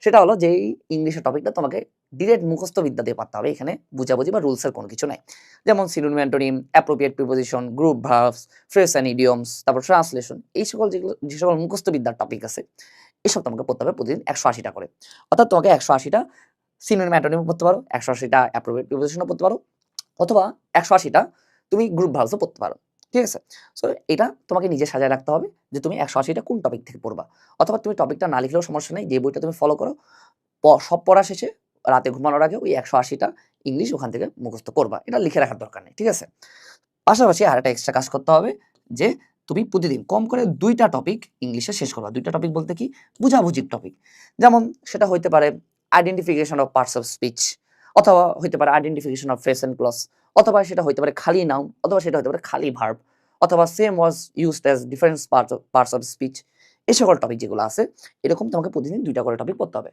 সেটা হলো যে এই ইংলিশের টপিকটা তোমাকে ডিরেক্ট মুখস্থ বিদ্যা দিয়ে পারতে হবে, এখানে বুঝাবুঝি বা রুলসের কোনো কিছু নাই। যেমন synonym, antonym, appropriate preposition, group verbs, phrase and idioms, তারপর ট্রান্সলেশন, এই সকল যে সকল মুখস্থ বিদ্যার টপিক আছে এসব তোমাকে পড়তে হবে প্রতিদিন 180টা করে। অর্থাৎ তোমাকে 180টা সিনোনিম, অ্যান্টোনিম পড়তে পারো, 180টা অ্যাপ্রোপ্রিয়েট প্রিপোজিশনও পড়তে পারো, অথবা 180টা তুমি গ্রুপ ভার্বসও পড়তে পারো। ঠিক আছে? সো এটা তোমাকে নিজে সাজায় রাখতে হবে যে তুমি 180টা কোন টপিক থেকে পড়বা। অথবা তুমি টপিকটা না লিখলেও সমস্যা নেই। যে বইটা তুমি ফলো করো, সব পড়া শেষে রাতে ঘুমানোর আগে ওই 180টা ইংলিশ ওখান থেকে মুখস্থ করবা। এটা লিখে রাখার দরকার নেই। ঠিক আছে? পাশাপাশি আরেকটা এক্সট্রা কাজ করতে হবে যে তুমি প্রতিদিন কম করে 2টা টপিক ইংলিশে শেষ করবা। 2টা টপিক বলতে কি? বুঝাবুঝির টপিক। যেমন সেটা হইতে পারে identification of parts of speech, অথবা হইতে পারে identification of phrase and clause, অথবা সেটা হইতে পারে খালি নাউন, অথবা সেটা হইতে পারে খালি ভার্ব, অথবা same was used as different parts of speech. এই সকল টপিক যেগুলো আছে এরকম তোমাকে প্রতিদিন 2টা করে টপিক পড়তে হবে।